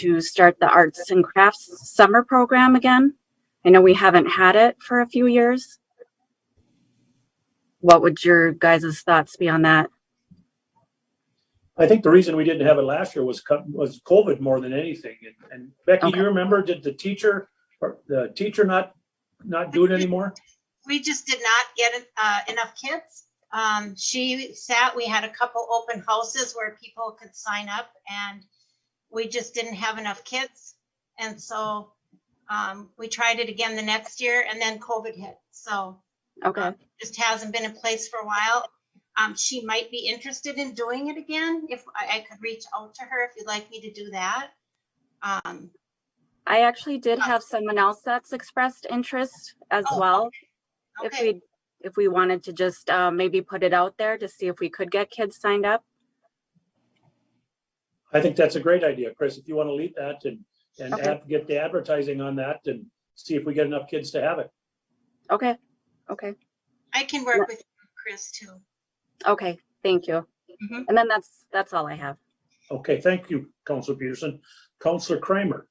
to start the arts and crafts summer program again. I know we haven't had it for a few years. What would your guys' thoughts be on that? I think the reason we didn't have it last year was COVID more than anything. And Becky, Okay. you remember, did the teacher not do it anymore? We just did not get enough kids. We had a couple open houses where people could sign up, and we just didn't have enough kids. And so we tried it again the next year, and then COVID hit. So just hasn't been in place for a while. She might be interested in doing it again. If I could reach out to her, if you'd like me to do that. I actually did have someone else that's expressed interest as well. Okay. If we wanted to just maybe put it out there to see if we could get kids signed up. I think that's a great idea, Chris. If you want to lead that and get the advertising on that and see if we get enough kids to have it. Okay. I can work with Chris too. Okay, thank you. Mm-hmm. And then that's all I have. Okay, thank you, Councilor Peterson. Councilor Kramer.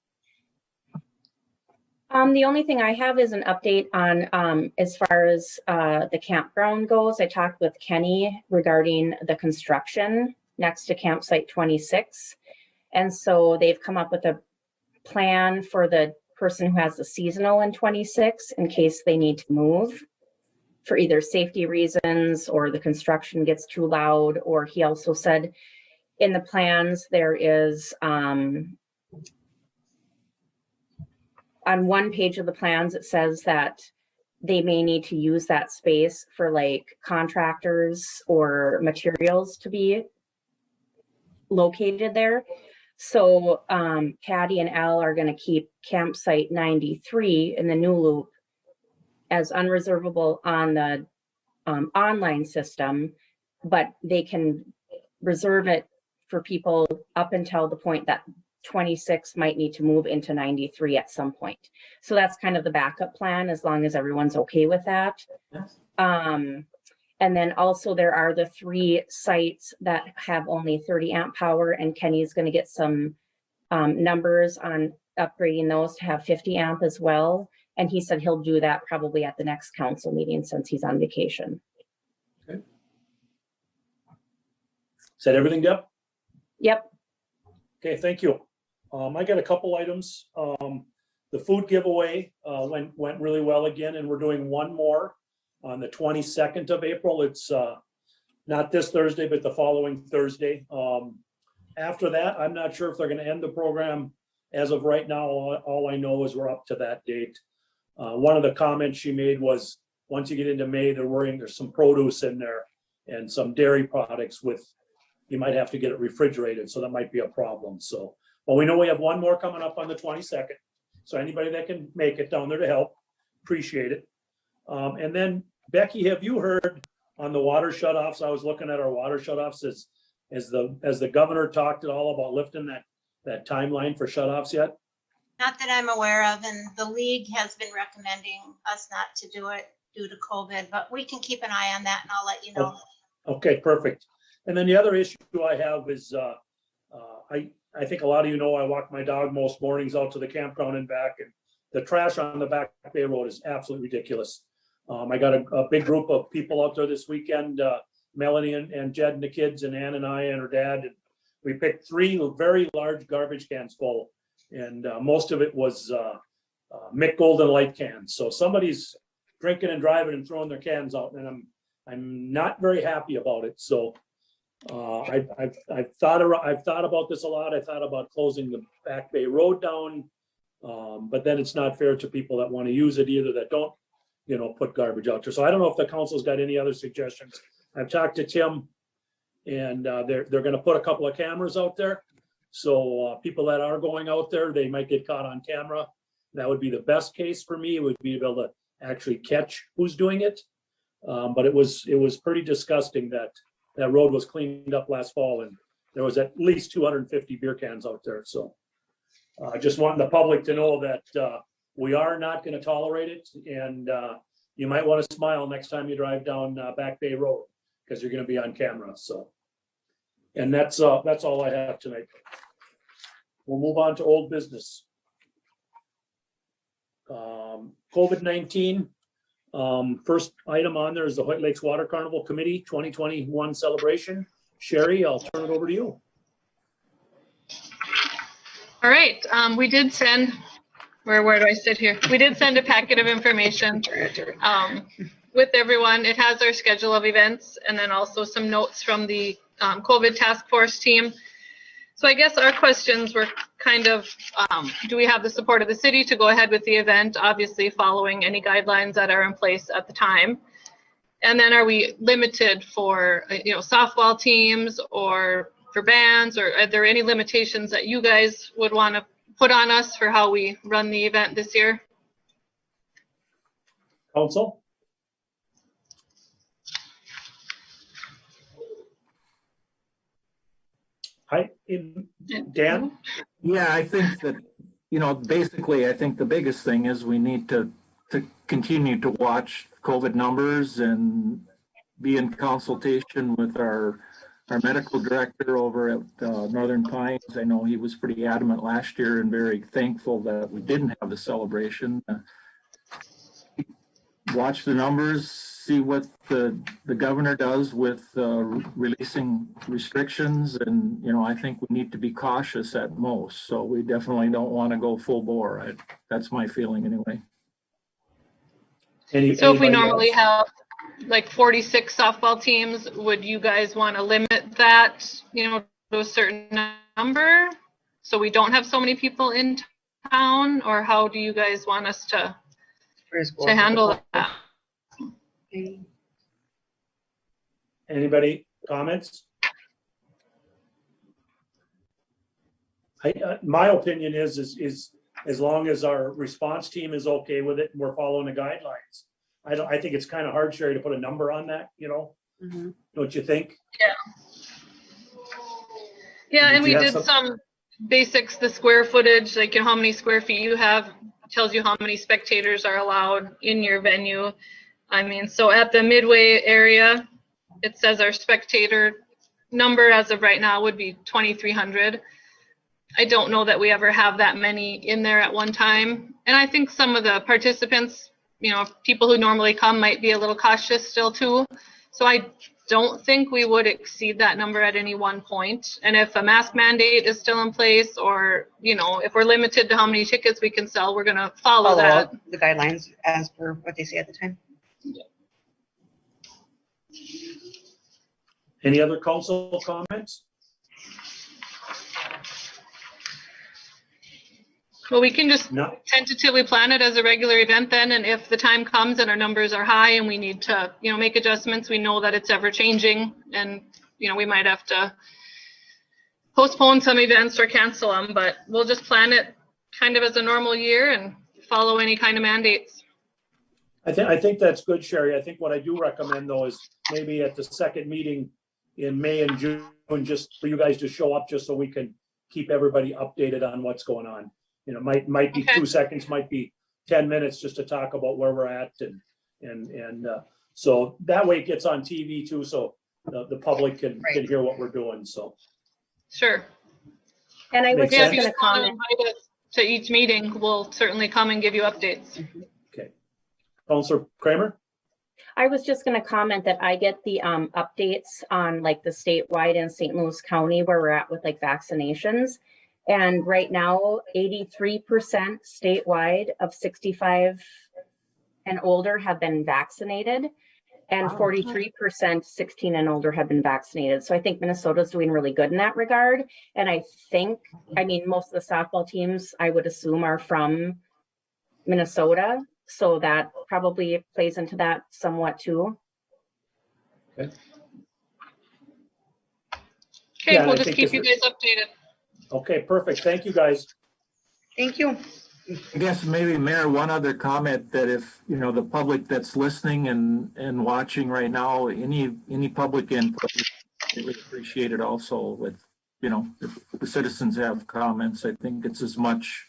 The only thing I have is an update on as far as the campground goes. I talked with Kenny regarding the construction next to campsite 26. And so they've come up with a plan for the person who has the seasonal in 26 in case they need to move for either safety reasons or the construction gets too loud. Or he also said in the plans there is on one page of the plans, it says that they may need to use that space for like contractors or materials to be located there. So Patty and Al are going to keep campsite 93 in the new loop as unreservable on the online system, but they can reserve it for people up until the point that 26 might need to move into 93 at some point. So that's kind of the backup plan, as long as everyone's okay with that. Yes. And then also there are the 3 sites that have only 30 amp power, and Kenny's going to get some numbers on upgrading those to have 50 amp as well. And he said he'll do that probably at the next council meeting since he's on vacation. Okay. Is that everything, Deb? Yep. Okay, thank you. I got a couple items. The food giveaway went really well again, and we're doing one more on the 22nd of April. It's not this Thursday, but the following Thursday. After that, I'm not sure if they're going to end the program. As of right now, all I know is we're up to that date. One of the comments she made was, once you get into May, they're worrying there's some produce in there and some dairy products you might have to get it refrigerated, so that might be a problem. So, well, we know we have one more coming up on the 22nd. So anybody that can make it down there to help, appreciate it. And then Becky, have you heard on the water shutoffs? I was looking at our water shutoffs as the governor talked at all about lifting that timeline for shutoffs yet? Not that I'm aware of, and the league has been recommending us not to do it due to COVID, but we can keep an eye on that and I'll let you know. Okay, perfect. And then the other issue I have is I think a lot of you know I walk my dog most mornings out to the campground and back, and the trash on the Back Bay Road is absolutely ridiculous. I got a big group of people out there this weekend, Melanie and Jed and the kids and Ann and I and her dad. And we picked 3 very large garbage cans full, and most of it was Mick Golden Light cans. So somebody's drinking and driving and throwing their cans out, and I'm not very happy about it. So I've thought about this a lot. I thought about closing the Back Bay Road down, but then it's not fair to people that want to use it either, that don't, put garbage out there. So I don't know if the council's got any other suggestions. I've talked to Tim, and they're going to put a couple of cameras out there. So people that are going out there, they might get caught on camera. That would be the best case for me. It would be able to actually catch who's doing it. But it was pretty disgusting that road was cleaned up last fall, and there was at least 250 beer cans out there. So I just want the public to know that we are not going to tolerate it. And you might want to smile next time you drive down Back Bay Road, because you're going to be on camera. So, and that's all I have tonight. We'll move on to old business. COVID-19. First item on there is the Hoyt Lakes Water Carnival Committee 2021 celebration. Sherry, I'll turn it over to you. All right, we did send, where do I sit here? We did send a packet of information with everyone. It has our schedule of events and then also some notes from the COVID task force team. So I guess our questions were kind of, do we have the support of the city to go ahead with the event, obviously following any guidelines that are in place at the time? And then are we limited for, softball teams or for bands, or are there any limitations that you guys would want to put on us for how we run the event this year? Council? Hi, Dan? Yeah, I think that, basically, I think the biggest thing is we need to continue to watch COVID numbers and be in consultation with our medical director over at Northern Pines. I know he was pretty adamant last year and very thankful that we didn't have the celebration. Watch the numbers, see what the governor does with releasing restrictions, and I think we need to be cautious at most. So we definitely don't want to go full bore. That's my feeling anyway. So if we normally have like 46 softball teams, would you guys want to limit that, to a certain number, so we don't have so many people in town, or how do you guys want us to handle that? Anybody comments? My opinion is as long as our response team is okay with it and we're following the guidelines. I think it's kind of hard, Sherry, to put a number on that, Mm-hmm. Don't you think? Yeah, and we did some basics, the square footage, like how many square feet you have, tells you how many spectators are allowed in your venue. I mean, so at the Midway area, it says our spectator number as of right now would be 2,300. I don't know that we ever have that many in there at one time. And I think some of the participants, people who normally come might be a little cautious still too. So I don't think we would exceed that number at any one point. And if a mask mandate is still in place, or, if we're limited to how many tickets we can sell, we're going to follow that. The guidelines as per what they say at the time. Any other council comments? Well, we can just tentatively plan it as a regular event then, and if the time comes and our numbers are high and we need to, make adjustments, we know that it's ever changing, and, we might have to postpone some events or cancel them, but we'll just plan it kind of as a normal year and follow any kind of mandates. I think that's good, Sherry. I think what I do recommend though is maybe at the second meeting in May and June, just for you guys to show up, just so we can keep everybody updated on what's going on. Might be 2 seconds, might be 10 minutes just to talk about where we're at, and so that way it gets on TV too, so the public can hear what we're doing. So sure. And I was just going to comment to each meeting. We'll certainly come and give you updates. Okay, Councilor Kramer. I was just going to comment that I get the updates on like the statewide and St. Louis County where we're at with like vaccinations. And right now, 83% statewide of 65 and older have been vaccinated, and 43% 16 and older have been vaccinated. So I think Minnesota's doing really good in that regard. And I mean, most of the softball teams, I would assume, are from Minnesota. So that probably plays into that somewhat too. Okay, We'll just keep you guys updated. Okay, perfect. Thank you, guys. Thank you. I guess maybe, Mayor, one other comment, that if, the public that's listening and watching right now, any public input, really appreciate it also with, if the citizens have comments. I think it's as much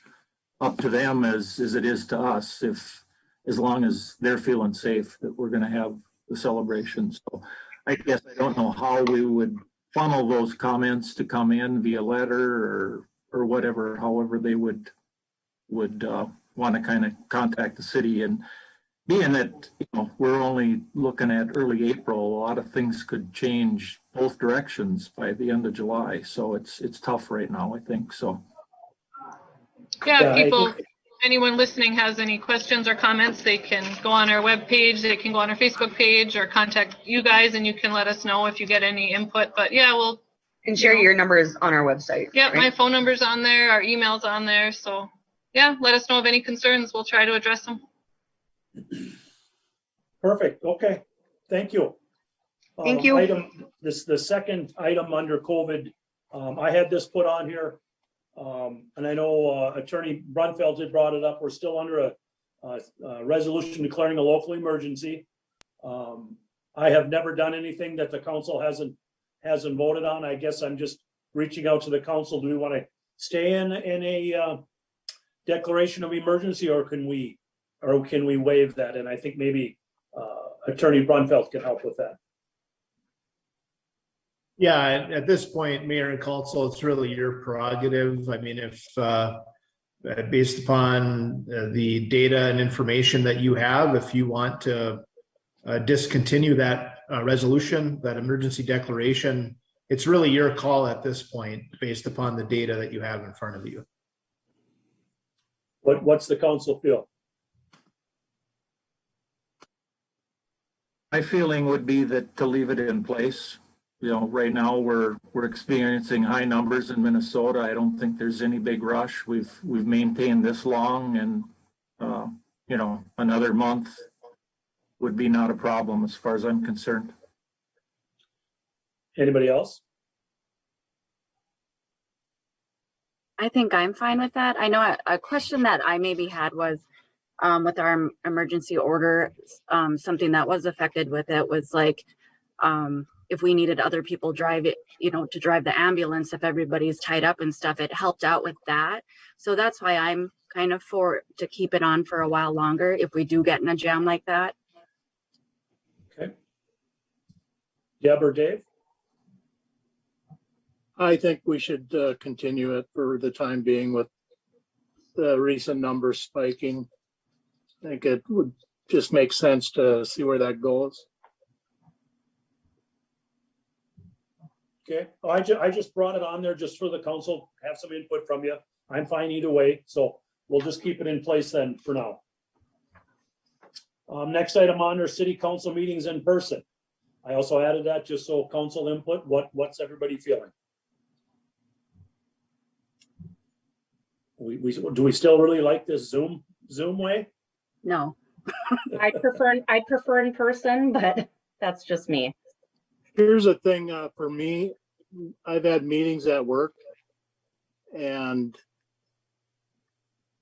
up to them as it is to us, as long as they're feeling safe that we're going to have the celebration. So I guess I don't know how we would funnel those comments to come in via letter or whatever, however they would want to kind of contact the city. And being that, you know, we're only looking at early April, a lot of things could change both directions by the end of July. So it's tough right now, I think. So. Yeah, I people, think- anyone listening has any questions or comments, they can go on our webpage, they can go on our Facebook page or contact you guys and you can let us know if you get any input. But yeah, we'll. And share your numbers on our website. Yeah, right? my phone number's on there, our email's on there. So yeah, let us know of any concerns. We'll try to address them. Perfect. Okay. Thank you. Thank you. The second item under COVID, I had this put on here. And I know Attorney Brunfeld had brought it up. We're still under a resolution declaring a local emergency. I have never done anything that the council hasn't voted on. I guess I'm just reaching out to the council. Do we want to stay in a declaration of emergency, or can we waive that? And I think maybe Attorney Brunfeld can help with that. Yeah, at this point, Mayor and Council, it's really your prerogative. I mean, if based upon the data and information that you have, if you want to discontinue that resolution, that emergency declaration, it's really your call at this point, based upon the data that you have in front of you. What's the council feel? My feeling would be that to leave it in place. You know, right now we're experiencing high numbers in Minnesota. I don't think there's any big rush. We've maintained this long, and you know, another month would be not a problem as far as I'm concerned. Anybody else? I think I'm fine with that. I know a question that I maybe had was with our emergency order, something that was affected with it was like, if we needed other people drive it, you know, to drive the ambulance, if everybody's tied up and stuff, it helped out with that. So that's why I'm kind of for to keep it on for a while longer if we do get in a jam like that. Okay. Deb or Dave? I think we should continue it for the time being with the recent numbers spiking. I think it would just make sense to see where that goes. Okay, I just brought it on there just for the council, have some input from you. I'm fine either way, so we'll just keep it in place then for now. Next item on our city council meetings in person. I also added that just so council input, what's everybody feeling? Do we still really like this Zoom way? No. I prefer in person, but that's just me. Here's the thing for me, I've had meetings at work and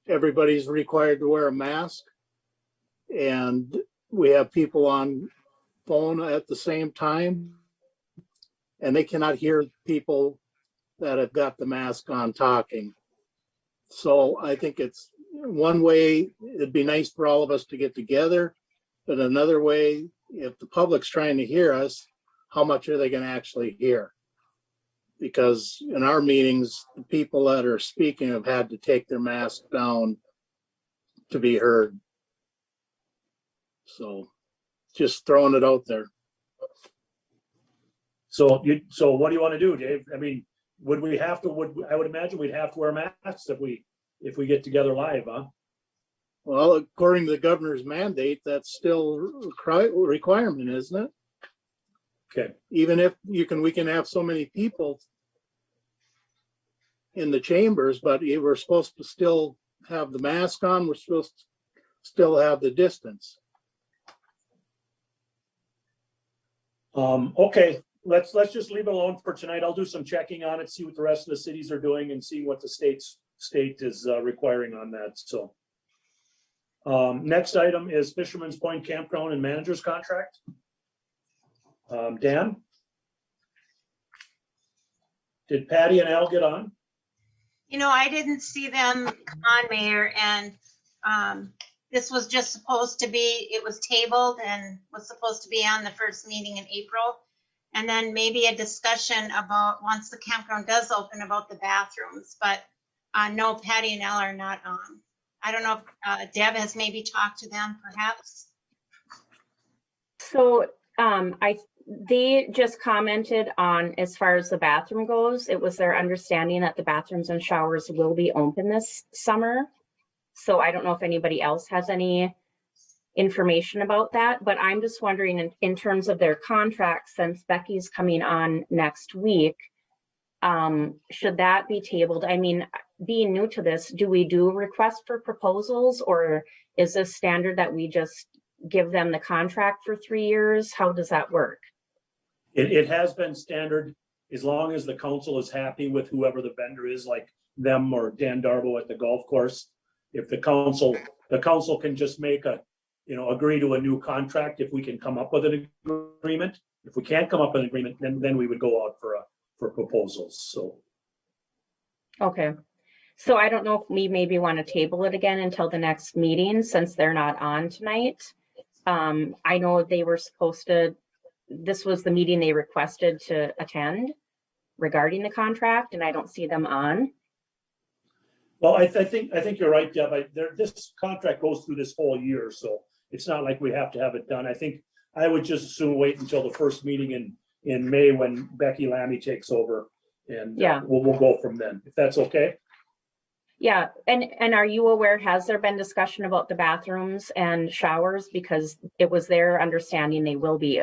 everybody's required to wear a mask, and we have people on phone at the same time and they cannot hear people that have got the mask on talking. So I think it's one way, it'd be nice for all of us to get together, but another way, if the public's trying to hear us, how much are they going to actually hear? Because in our meetings, the people that are speaking have had to take their mask down to be heard. So just throwing it out there. So what do you want to do, Dave? I mean, would we have to, I would imagine we'd have to wear masks if we get together live, huh? Well, according to the governor's mandate, that's still a requirement, isn't it? Okay. Even if we can have so many people in the chambers, but we're supposed to still have the mask on. We're supposed to still have the distance. Okay, let's just leave it alone for tonight. I'll do some checking on it, see what the rest of the cities are doing and see what the state is requiring on that. So next item is Fisherman's Point Campground and Manager's Contract. Dan? Did Patty and Al get on? You know, I didn't see them come on, Mayor, and this was just supposed to be, it was tabled and was supposed to be on the first meeting in April. And then maybe a discussion about, once the campground does open, about the bathrooms. But No, Patty and Elle are not on. I don't know if Deb has maybe talked to them perhaps. So they just commented on, as far as the bathroom goes, it was their understanding that the bathrooms and showers will be open this summer. So I don't know if anybody else has any information about that, but I'm just wondering in terms of their contract, since Becky's coming on next week, should that be tabled? I mean, being new to this, do we do requests for proposals, or is this standard that we just give them the contract for 3 years? How does that work? It has been standard as long as the council is happy with whoever the vendor is, like them or Dan Darbo at the golf course. If the council can just make agree to a new contract, if we can come up with an agreement. If we can't come up with an agreement, then we would go out for proposals. So. Okay. So I don't know if we maybe want to table it again until the next meeting, since they're not on tonight. I know they were supposed to, this was the meeting they requested to attend regarding the contract, and I don't see them on. Well, I think you're right, Deb. This contract goes through this whole year, so it's not like we have to have it done. I think I would just as soon wait until the first meeting in May when Becky Lammy takes over, and yeah, we'll go from then, if that's okay. Yeah, and are you aware, has there been discussion about the bathrooms and showers? Because it was their understanding they will be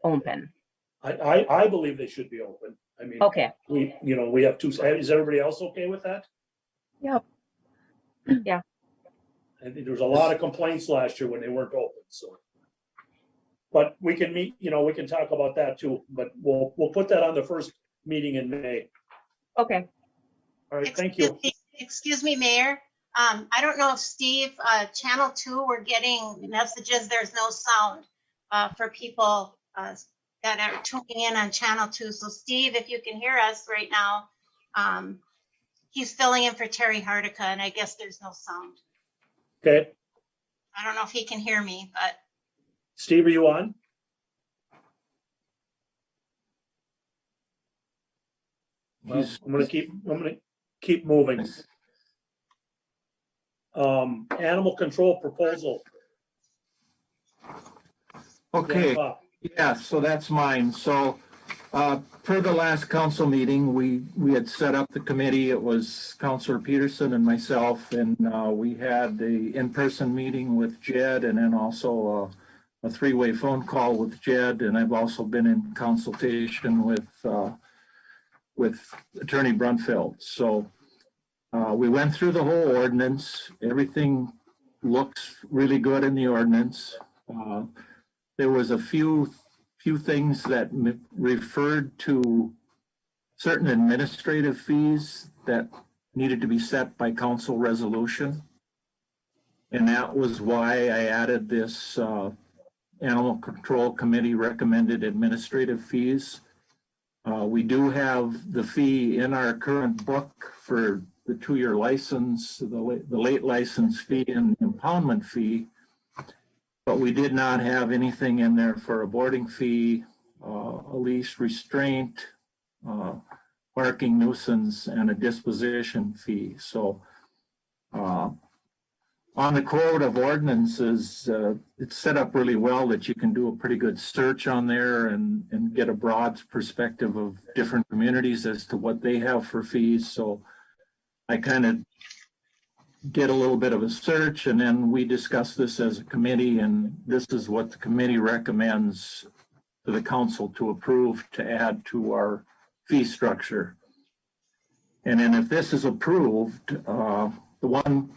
open. I believe they should be open. I mean, okay. We have two. Is everybody else okay with that? Yep. Yeah. I think there was a lot of complaints last year when they weren't open. So, but we can meet. We can talk about that too. But we'll put that on the first meeting in May. Okay. All right. Thank you. Excuse me, Mayor. I don't know if Steve, Channel 2, we're getting messages. There's no sound for people that are tuning in on Channel 2. So Steve, if you can hear us right now, he's filling in for Terry Hardica, and I guess there's no sound. Okay. I don't know if he can hear me, but. Steve, are you on? Well, I'm gonna keep moving. Animal control proposal. Okay, yeah, so that's mine. So per the last council meeting, we had set up the committee. It was Councilor Peterson and myself, and we had the in-person meeting with Jed, and then also a three-way phone call with Jed, and I've also been in consultation with Attorney Brunfeld. So we went through the whole ordinance. Everything looks really good in the ordinance. There was a few things that referred to certain administrative fees that needed to be set by council resolution. And that was why I added this Animal Control Committee recommended administrative fees. We do have the fee in our current book for the 2-year license, the late license fee and the impoundment fee, but we did not have anything in there for a boarding fee, a leash restraint, barking nuisance, and a disposition fee. So on the code of ordinances, it's set up really well that you can do a pretty good search on there and get a broad perspective of different communities as to what they have for fees. So I kind of did a little bit of a search, and then we discussed this as a committee, and this is what the committee recommends to the council to approve to add to our fee structure. And then if this is approved, the one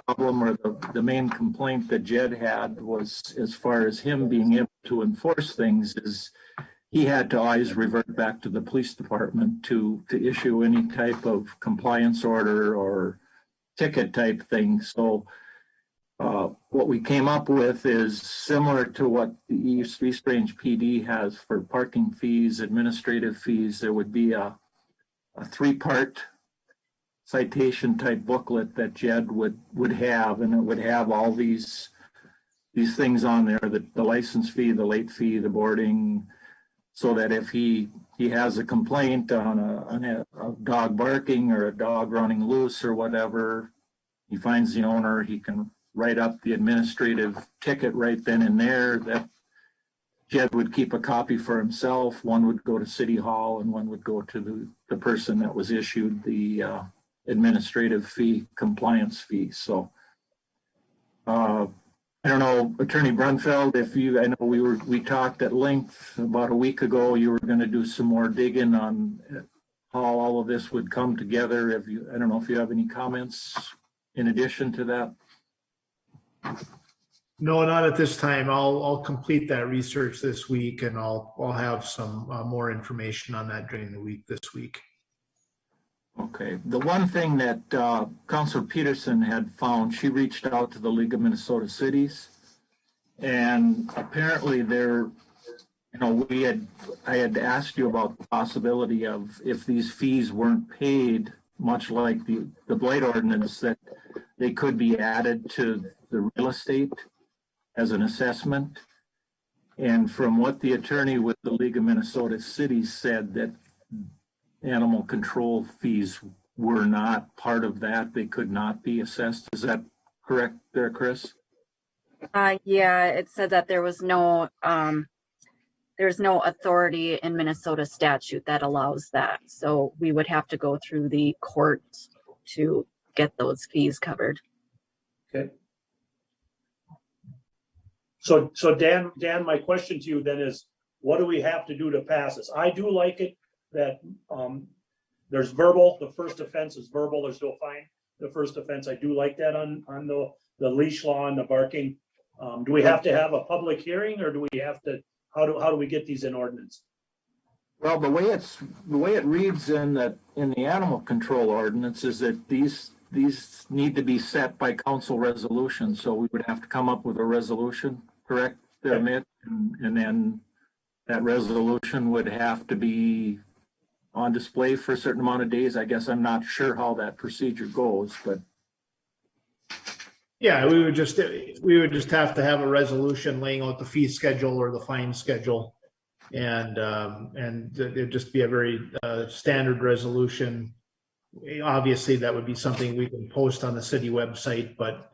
problem or the main complaint that Jed had was, as far as him being able to enforce things, is he had to always revert back to the police department to issue any type of compliance order or ticket type thing. So what we came up with is similar to what the East Range PD has for parking fees, administrative fees. There would be a 3-part citation type booklet that Jed would have, and it would have all these things on there: the license fee, the late fee, the boarding, so that if he has a complaint on a dog barking or a dog running loose or whatever, he finds the owner, he can write up the administrative ticket right then and there. That Jed would keep a copy for himself. One would go to City Hall and one would go to the person that was issued the administrative fee, compliance fee. So I don't know, Attorney Brunfeld, I know we talked at length about a week ago. You were going to do some more digging on how all of this would come together. I don't know if you have any comments in addition to that. No, not at this time. I'll complete that research this week, and I'll have some more information on that during the week this week. Okay. The one thing that Councilor Peterson had found, she reached out to the League of Minnesota Cities, and apparently I had asked you about the possibility of, if these fees weren't paid, much like the blight ordinance, that they could be added to the real estate as an assessment. And from what the attorney with the League of Minnesota Cities said, that animal control fees were not part of that. They could not be assessed. Is that correct there, Chris? Yeah, it said that there's no authority in Minnesota statute that allows that. So we would have to go through the court to get those fees covered. Okay. So Dan, my question to you then is, what do we have to do to pass this? I do like it that there's verbal. The first offense is verbal. There's no fine. The first offense, I do like that on the leash law and the barking. Do we have to have a public hearing, or do we have to? How do we get these in ordinance? Well, the way it reads in the animal control ordinance is that these need to be set by council resolution. So we would have to come up with a resolution, correct, there, Mitch? And then that resolution would have to be on display for a certain amount of days. I guess I'm not sure how that procedure goes, but. Yeah, we would just have to have a resolution laying out the fee schedule or the fine schedule, and it'd just be a very standard resolution. Obviously, that would be something we can post on the city website, but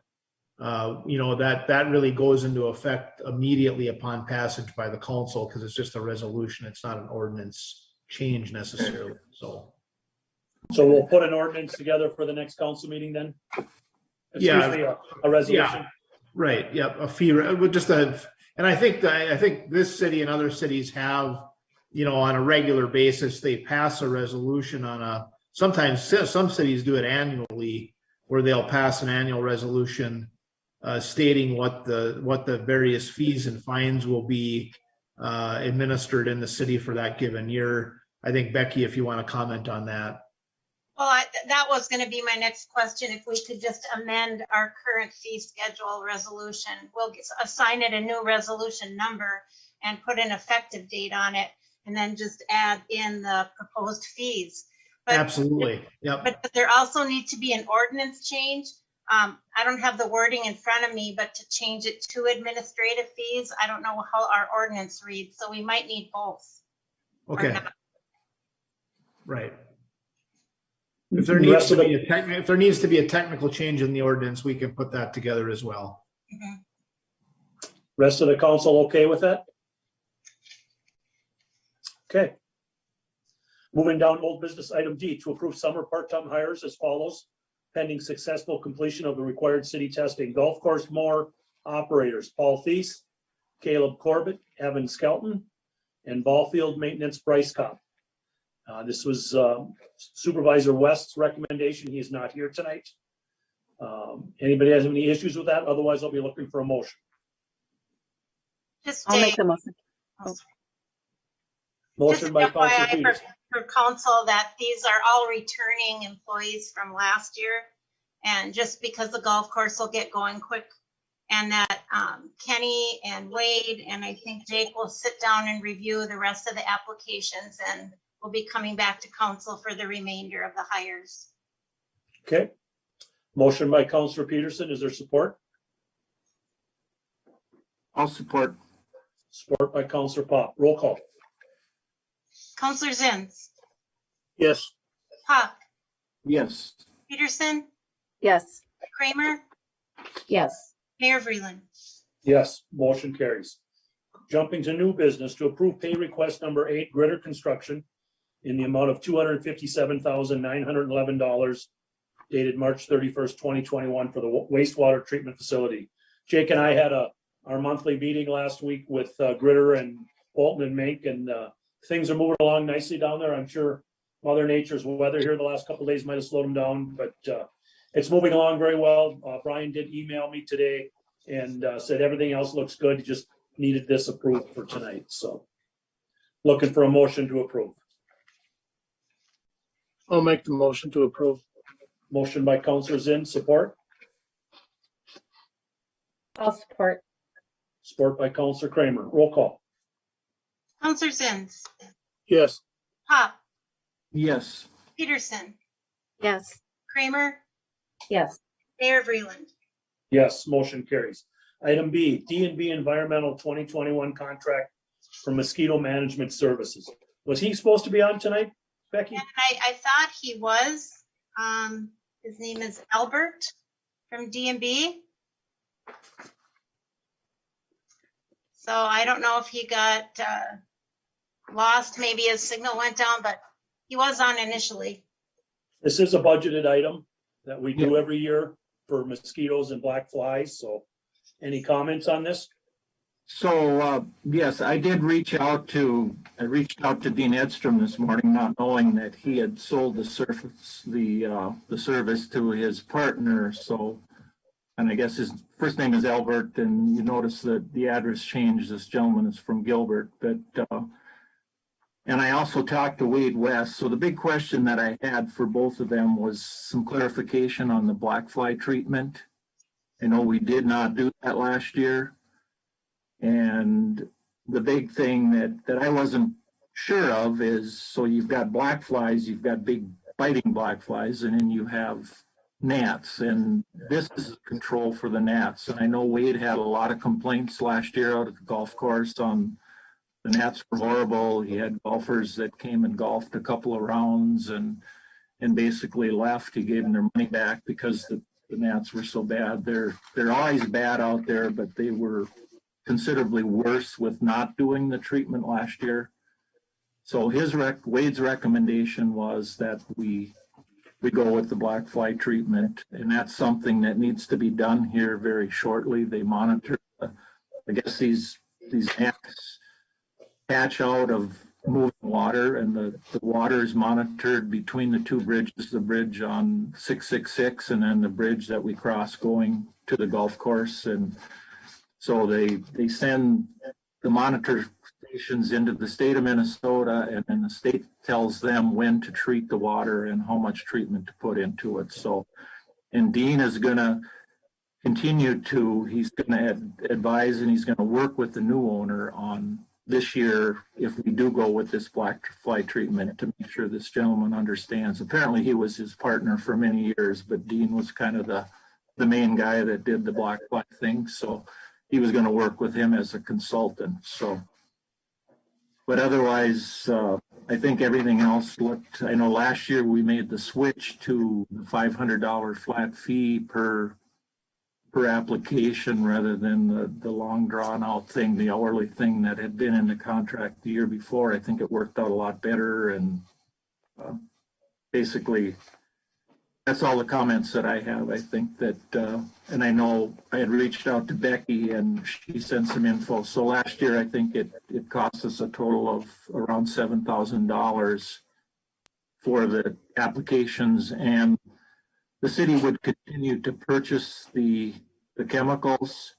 that really goes into effect immediately upon passage by the council, because it's just a resolution. It's not an ordinance change necessarily. So we'll put an ordinance together for the next council meeting then. It's usually a resolution. Yeah, right. Yep. A fee with and I think this city and other cities have, on a regular basis, they pass a resolution on sometimes some cities do it annually, where they'll pass an annual resolution stating what the various fees and fines will be administered in the city for that given year. I think, Becky, if you want to comment on that. Well, that was going to be my next question. If we could just amend our current fee schedule resolution, we'll assign it a new resolution number and put an effective date on it, and then just add in the proposed fees. But, absolutely. Yep. But there also needs to be an ordinance change. I don't have the wording in front of me, but to change it to administrative fees, I don't know how our ordinance reads, so we might need both. Okay. Right. If there needs to be a technical change in the ordinance, we can put that together as well. Mm-hmm. Rest of the council okay with that? Okay. Moving down, old business item D, to approve summer part-time hires as follows, pending successful completion of the required city testing. Golf course mower operators, Paul Thies, Caleb Corbett, Evan Skelton, and ball field maintenance, Bryce Kopp. This was Supervisor West's recommendation. He is not here tonight. Anybody has any issues with that? Otherwise, I'll be looking for a motion. Just I'll make the motion. Motion by Councilor Peters. For council that these are all returning employees from last year, and just because the golf course will get going quick, and that Kenny and Wade and I think Jake will sit down and review the rest of the applications, and we'll be coming back to council for the remainder of the hires. Okay. Motion by Councilor Peterson. Is there support? I'll support. Support by Councilor Pop. Roll call. Counselor Zins, Yes. Pop, Yes. Peterson, Yes. Kramer, Yes. Mayor Vreeland. Yes, motion carries. Jumping to new business to approve pay request number 8, Gritter Construction in the amount of $257,911 dated March 31st, 2021 for the wastewater treatment facility. Jake and I had our monthly meeting last week with Gritter and Bolton and Mink, and things are moving along nicely down there. I'm sure Mother Nature's weather here the last couple of days might have slowed them down, but it's moving along very well. Brian did email me today and said everything else looks good. He just needed this approved for tonight. So looking for a motion to approve. I'll make the motion to approve. Motion by Counselor Zinn, support. I'll support. Support by Counselor Kramer. Roll call. Counselor Zins, Yes. Pop, Yes. Peterson, Yes. Kramer, Yes. Mayor Vreeland. Yes, motion carries. Item B, D&B Environmental 2021 contract for mosquito management services. Was he supposed to be on tonight, Becky? And I thought he was. His name is Albert from DMB. So I don't know if he got lost, maybe his signal went down, but he was on initially. This is a budgeted item that we do every year for mosquitoes and black flies. So any comments on this? So, yes, I reached out to Dean Edstrom this morning, not knowing that he had sold the service to his partner. So, and I guess his first name is Albert, and you notice that the address changed. This gentleman is from Gilbert, but, and I also talked to Wade West. So the big question that I had for both of them was some clarification on the black fly treatment. I know we did not do that last year. And the big thing that I wasn't sure of is, so you've got black flies, you've got big biting black flies, and then you have gnats. And this is control for the gnats. And I know Wade had a lot of complaints last year out at the golf course on the gnats were horrible. He had golfers that came and golfed a couple of rounds and basically left. He gave them their money back because the gnats were so bad. They're always bad out there, but they were considerably worse with not doing the treatment last year. So Wade's recommendation was that we go with the black fly treatment, and that's something that needs to be done here very shortly. They monitor, I guess these gnats hatch out of moving water, and the water is monitored between the two bridges, the bridge on 666 and then the bridge that we cross going to the golf course. And so they send the monitor stations into the state of Minnesota, and then the state tells them when to treat the water and how much treatment to put into it. So, and Dean is going to continue he's going to advise, and he's going to work with the new owner on this year, if we do go with this black fly treatment, to make sure this gentleman understands. Apparently he was his partner for many years, but Dean was kind of the main guy that did the black fly thing. So he was going to work with him as a consultant. So, but otherwise, I think everything else looked, I know last year we made the switch to the $500 flat fee per application rather than the long drawn out thing, the hourly thing that had been in the contract the year before. I think it worked out a lot better, and basically that's all the comments that I have. I think that, and I know I had reached out to Becky and she sent some info. So last year, I think it cost us a total of around $7,000 for the applications, and the city would continue to purchase the chemicals.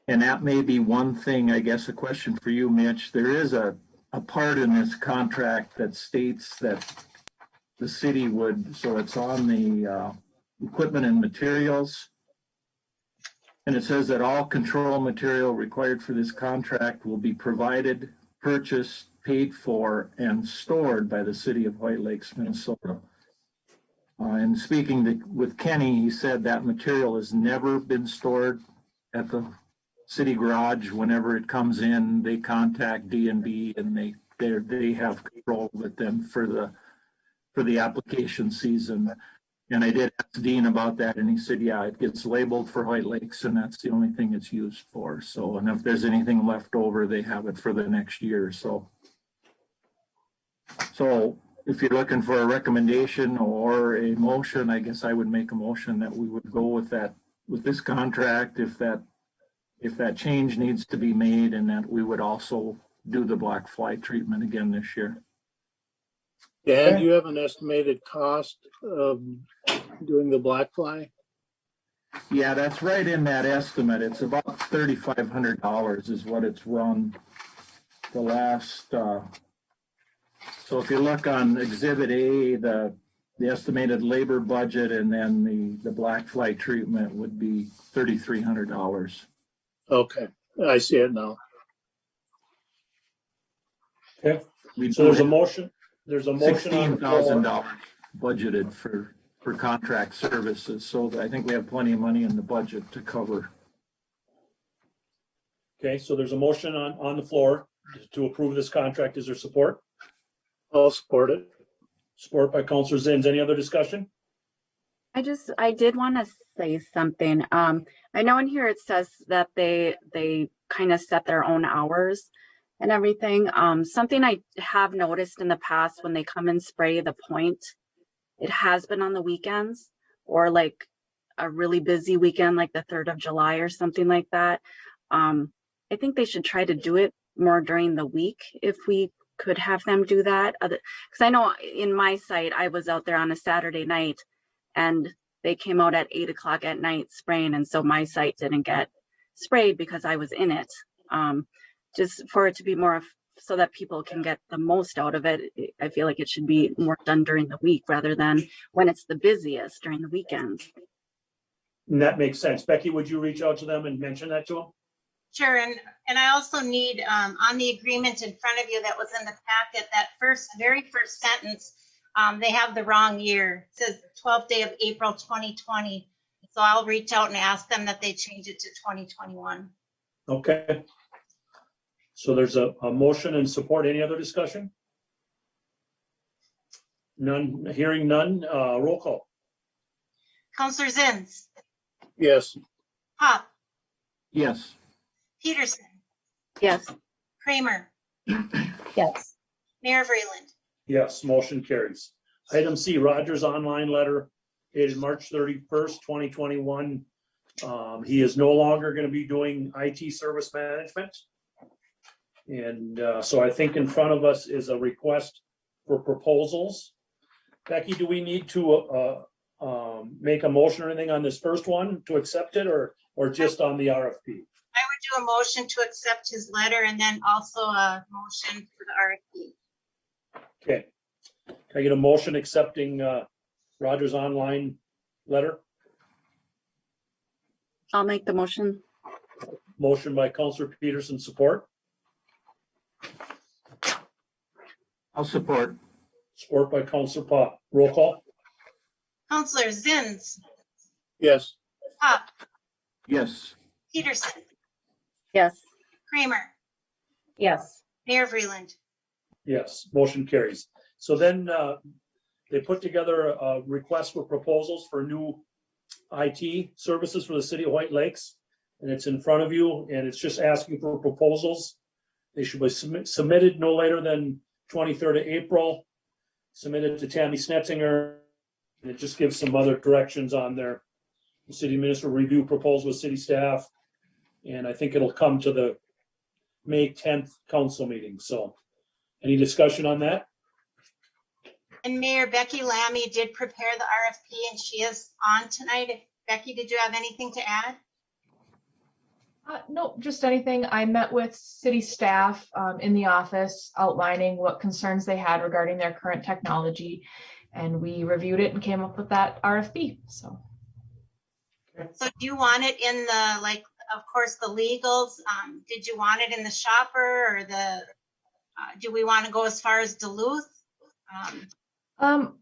And that may be one thing, I guess, a question for you, Mitch. There is a part in this contract that states that the city would, so it's on the equipment and materials. And it says that all control material required for this contract will be provided, purchased, paid for, and stored by the city of White Lakes, Minnesota. And speaking with Kenny, he said that material has never been stored at the city garage. Whenever it comes in, they contact D&B and they they have control with them for the application season. And I did ask Dean about that, and he said, yeah, it gets labeled for Hoyt Lakes, and that's the only thing it's used for. So, and if there's anything left over, they have it for the next year. So if you're looking for a recommendation or a motion, I guess I would make a motion that we would go with that, with this contract, if that change needs to be made, and that we would also do the black fly treatment again this year. Dan, do you have an estimated cost of doing the black fly? Yeah, that's right in that estimate. It's about $3,500 is what it's run the last, so if you look on Exhibit A, the estimated labor budget, and then the black fly treatment would be $3,300. Okay, I see it now. Okay, We so there's a motion on the floor. $16,000 budgeted for contract services, so I think we have plenty of money in the budget to cover. Okay, so there's a motion on the floor to approve this contract. Is there support? I'll support it. Support by Counselor Zins. Any other discussion? I did want to say something. I know in here it says that they kind of set their own hours and everything. Something I have noticed in the past when they come and spray the point, it has been on the weekends or like a really busy weekend, like the 3rd of July or something like that. I think they should try to do it more during the week if we could have them do that. Because I know in my site, I was out there on a Saturday night and they came out at 8 o'clock at night spraying. And so my site didn't get sprayed because I was in it. Just for it to be more so that people can get the most out of it. I feel like it should be more done during the week rather than when it's the busiest during the weekend. And that makes sense. Becky, would you reach out to them and mention that to them? Sure, and I also need, on the agreement in front of you that was in the packet, that very first sentence, they have the wrong year. It says 12th day of April 2020. So I'll reach out and ask them that they change it to 2021. Okay. So there's a motion and support. Any other discussion? None, hearing none, roll call. Counselor Zins, Yes, Pop, Yes. Peterson, Yes. Kramer, Yes. Mayor Vreeland. Yes, motion carries. Item C, Rogers online letter dated March 31st, 2021. He is no longer going to be doing IT service management. And so I think in front of us is a request for proposals. Becky, do we need to make a motion or anything on this first one to accept it or just on the RFP? I would do a motion to accept his letter and then also a motion for the RFP. Okay. Can I get a motion accepting Rogers online letter? I'll make the motion. Motion by Counselor Peterson, support. I'll support. Support by Counselor Pop. Roll call. Counselor Zins, yes, Pop, Yes. Peterson, Yes. Kramer, Yes. Mayor Vreeland. Yes, motion carries. So then they put together a request for proposals for new IT services for the city of White Lakes. And it's in front of you and it's just asking for proposals. They should be submitted no later than 23rd of April. Submitted to Tammy Snetzinger. And it just gives some other directions on there. The city minister review proposal with city staff. And I think it'll come to the May 10th council meeting. So any discussion on that? And Mayor Becky Lammy did prepare the RFP and she is on tonight. Becky, did you have anything to add? No, just anything. I met with city staff in the office outlining what concerns they had regarding their current technology. And we reviewed it and came up with that RFP. So So do you want it in the, like, of course, the legals? Did you want it in the shopper or the, do we want to go as far as Duluth?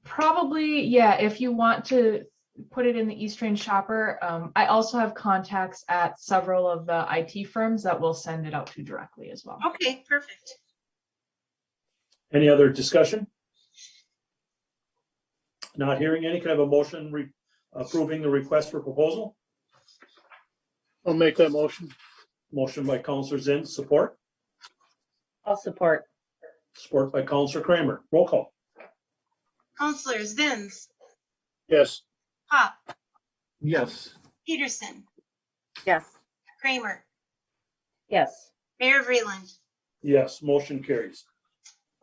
probably, yeah, if you want to put it in the East Range shopper. I also have contacts at several of the IT firms that will send it out to directly as well. Okay, perfect. Any other discussion? Not hearing any. Can I have a motion approving the request for proposal? I'll make that motion. Motion by Counselor Zinn, support. I'll support. Support by Counselor Kramer. Roll call. Counselor Zins, Yes. Pop, Yes. Peterson, Yes. Kramer, Yes. Mayor Vreeland. Yes, motion carries.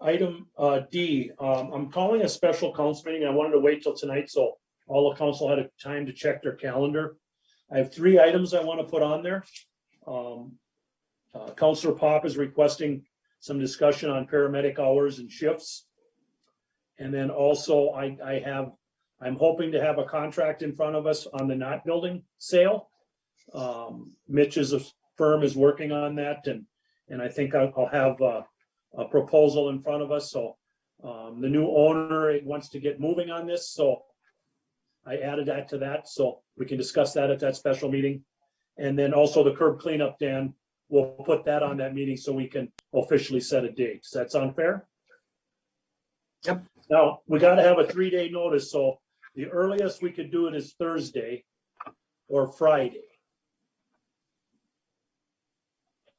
Item D, I'm calling a special council meeting. I wanted to wait till tonight so all the council had a time to check their calendar. I have 3 items I want to put on there. Counselor Pop is requesting some discussion on paramedic hours and shifts. And then also I'm hoping to have a contract in front of us on the Knott building sale. Mitch's firm is working on that, and I think I'll have a proposal in front of us. So the new owner wants to get moving on this, so I added that to that, so we can discuss that at that special meeting. And then also the curb cleanup, Dan, we'll put that on that meeting so we can officially set a date. Does that sound fair? Yep. Now, we got to have a 3-day notice, so the earliest we could do it is Thursday or Friday.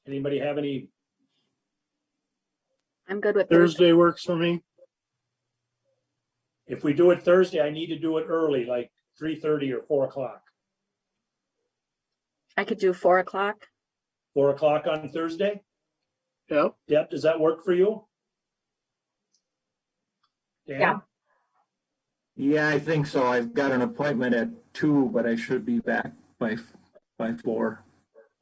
Anybody have any? I'm good with Thursday. Thursday works for me. If we do it Thursday, I need to do it early, like 3:30 or 4 o'clock. I could do 4 o'clock. 4 o'clock on Thursday? Yep. Yep, does that work for you? Dan? Yeah. Yeah, I think so. I've got an appointment at 2, but I should be back by 4.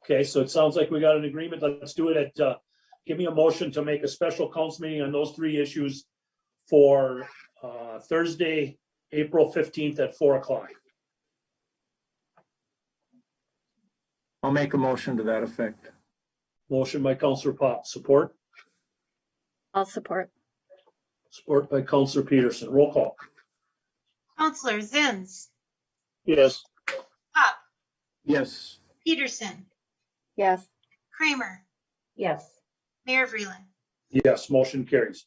Okay, so it sounds like we got an agreement. Let's do it at, give me a motion to make a special council meeting on those 3 issues for Thursday, April 15th at 4 o'clock. I'll make a motion to that effect. Motion by Counselor Pop, support. I'll support. Support by Counselor Peterson. Roll call. Counselor Zins, Yes. Pop, Yes. Peterson, Yes. Kramer, Yes. Mayor Vreeland. Yes, motion carries.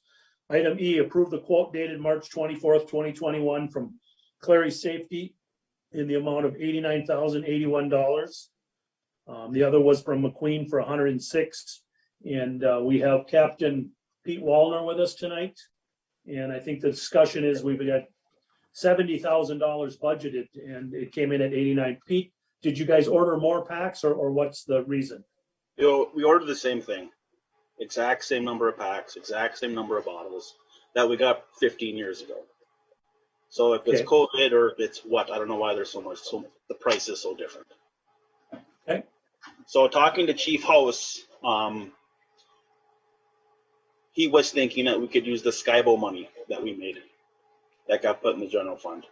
Item E, approve the quote dated March 24th, 2021 from Clary Safety in the amount of $89,081. The other was from McQueen for 106. And we have Captain Pete Wallner with us tonight. And I think the discussion is we've got $70,000 budgeted and it came in at 89. Pete, did you guys order more packs or what's the reason? We ordered the same thing, exact same number of packs, exact same number of bottles that we got 15 years ago. So if it's Okay. COVID or if it's what, I don't know why there's so much, so the price is so different. Okay. So talking to Chief House, he was thinking that we could use the Skybo money that we made that got put in the general fund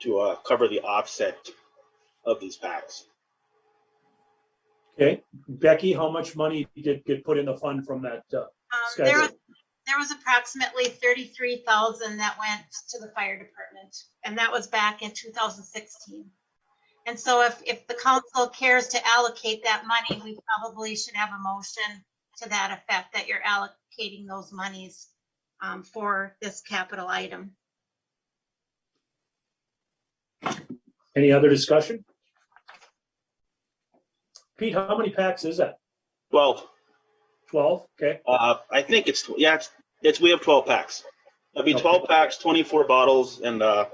to cover the offset of these packs. Okay. Becky, how much money did get put in the fund from that? There was approximately 33,000 that went to the fire department, and that was back in 2016. And so if the council cares to allocate that money, we probably should have a motion to that effect, that you're allocating those monies for this capital item. Any other discussion? Pete, how many packs is that? 12. 12, okay. I think it's we have 12 packs. That'd be 12 packs, 24 bottles, and I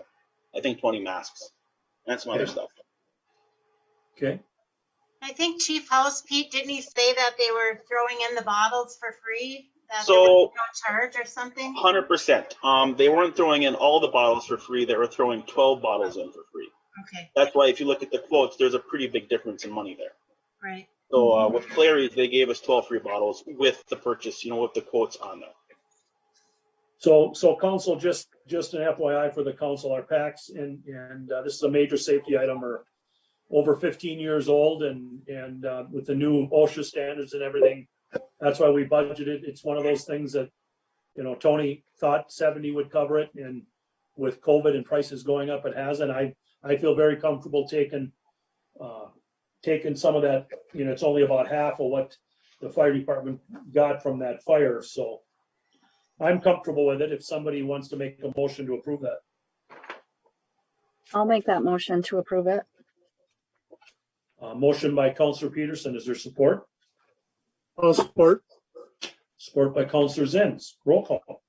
think 20 masks and some other stuff. Okay. I think Chief House, Pete, didn't he say that they were throwing in the bottles for free? That there was no charge or something? 100%. They weren't throwing in all the bottles for free. They were throwing 12 bottles in for free. Okay, That's why if you look at the quotes, there's a pretty big difference in money there. right. So with Clary's, they gave us 12 free bottles with the purchase, with the quotes on there. So council, just an FYI for the council, our packs and this is a major safety item, are over 15 years old and with the new OSHA standards and everything, that's why we budgeted. It's one of those things that, Tony thought 70 would cover it, and with COVID and prices going up, it hasn't. I feel very comfortable taking some of that. It's only about half of what the fire department got from that fire. So I'm comfortable with it if somebody wants to make a motion to approve that. I'll make that motion to approve it. Motion by Counselor Peterson. Is there support? I'll support. Support by Counselor Zins. Roll call.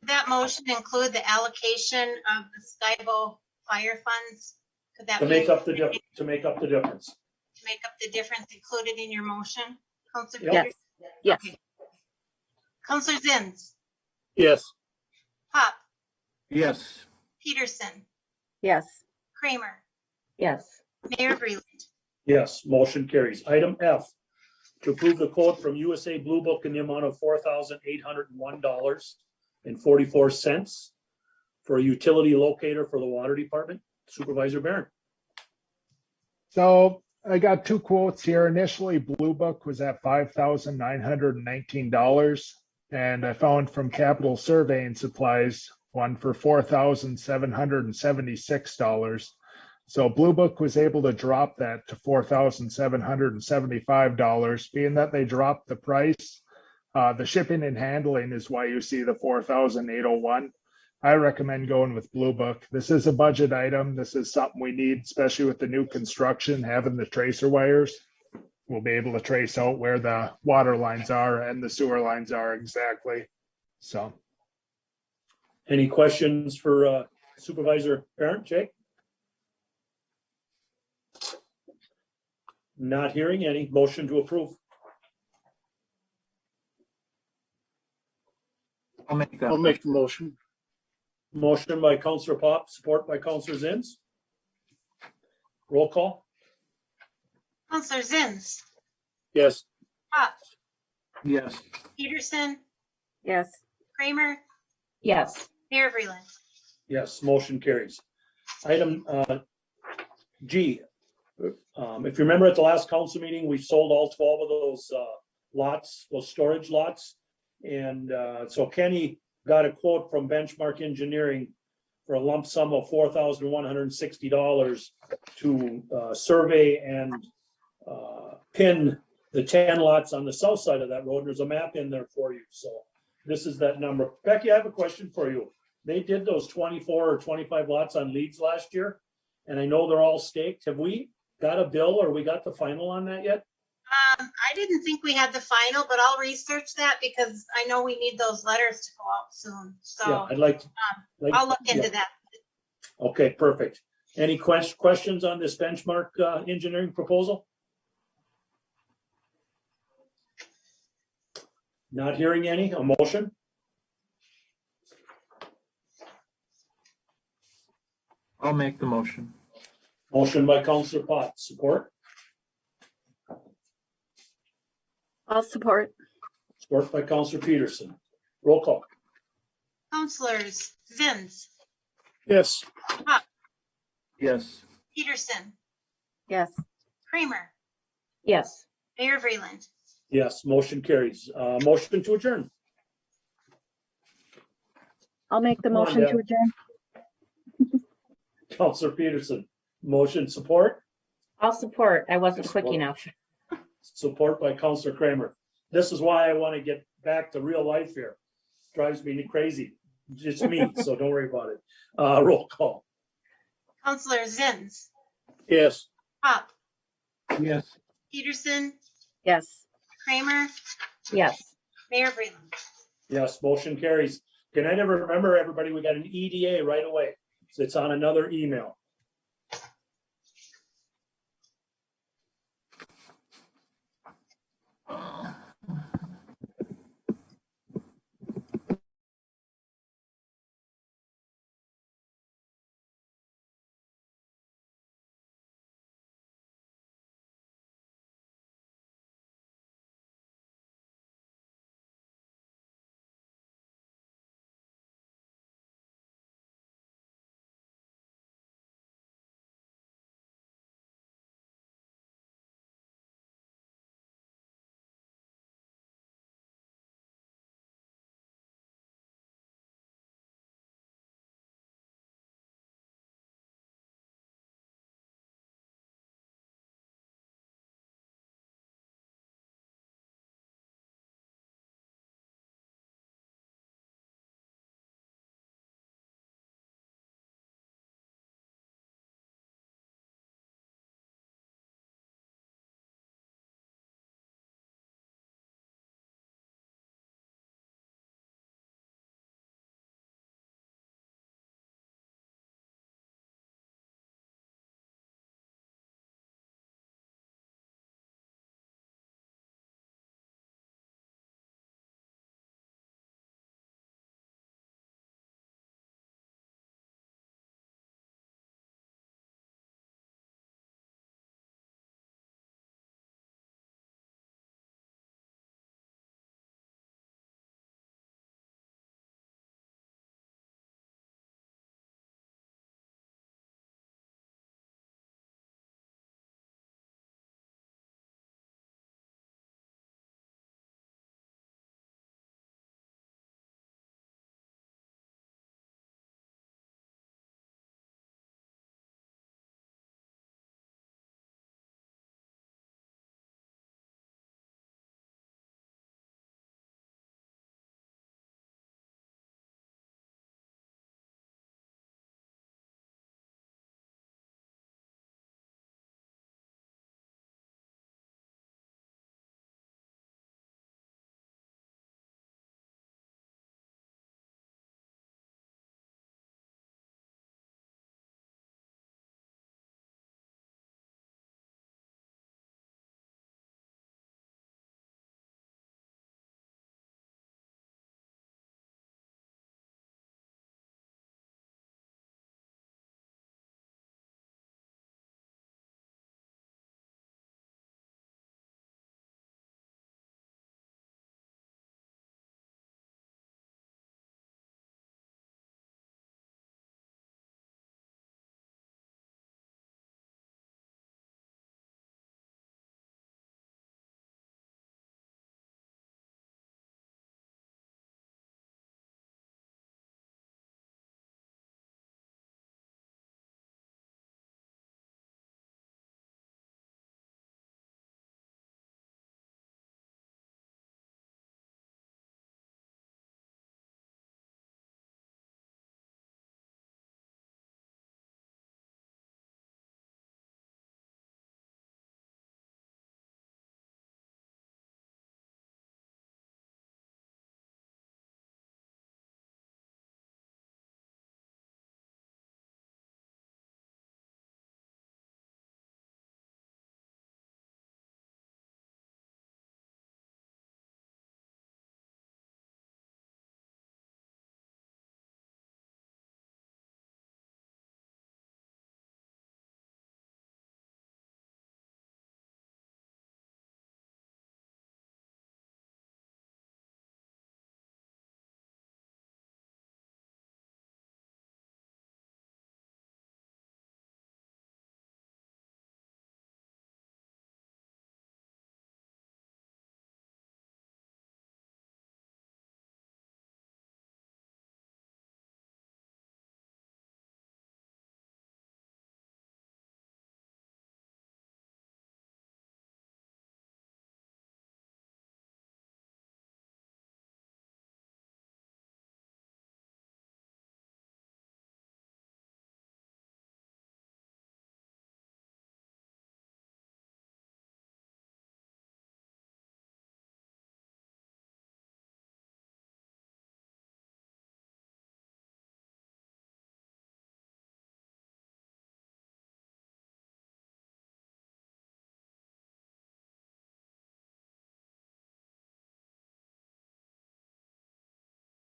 That motion include the allocation of the Skybo fire funds? Could that To be make up the difference. to make up the difference included in your motion? Counselor Yep. Peters? Yes. Okay. Counselor Zins, Yes. Pop, Yes. Peterson, Yes. Kramer, Yes. Mayor Breland. Yes, motion carries. Item F, to approve the quote from USA Blue Book in the amount of $4,801.44 for a utility locator for the water department. Supervisor Barron. So I got two quotes here. Initially, Blue Book was at $5,919. And I found from Capital Surveying Supplies one for $4,776. So Blue Book was able to drop that to $4,775, being that they dropped the price. The shipping and handling is why you see the $4,801. I recommend going with Blue Book. This is a budget item. This is something we need, especially with the new construction, having the tracer wires. We'll be able to trace out where the water lines are and the sewer lines are exactly. So. Any questions for Supervisor Barron? Jake? Not hearing any. Motion to approve. I'll make that. I'll make the motion. Motion by Counselor Pop, support by Counselor Zins. Roll call. Counselor Zins, Yes. Pop, Yes. Peterson, Yes. Kramer, Yes. Mayor Breland. Yes, motion carries. Item G. If you remember at the last council meeting, we sold all 12 of those lots, those storage lots. And so Kenny got a quote from Benchmark Engineering for a lump sum of $4,160 to survey and pin the 10 lots on the south side of that road. There's a map in there for you. So this is that number. Becky, I have a question for you. They did those 24 or 25 lots on leads last year, and I know they're all staked. Have we got a bill or we got the final on that yet? I didn't think we had the final, but I'll research that because I know we need those letters to go out soon. So Yeah, I'd like to. I'll look into yeah. that. Okay, perfect. Any questions on this Benchmark engineering proposal? Not hearing any. A motion? I'll make the motion. Motion by Counselor Potts. Support? I'll support. Support by Counselor Peterson. Roll call. Counselors Zins, Yes. Pop, Yes. Peterson, Yes. Kramer, Yes. Mayor Breland. Yes, motion carries. Motion to adjourn. I'll make the Come on, motion Deb. to adjourn. Counselor Peterson. Motion support. I'll support. I wasn't quick Support. enough. Support by Counselor Kramer. This is why I want to get back to real life here. Drives me crazy. Just me, so don't worry about it. Roll call. Counselor Zins, Yes. Pop, Yes. Peterson, Yes. Kramer, Yes. Mayor Breland. Yes, motion carries. Can I never remember, everybody, we got an EDA right away. So it's on another email.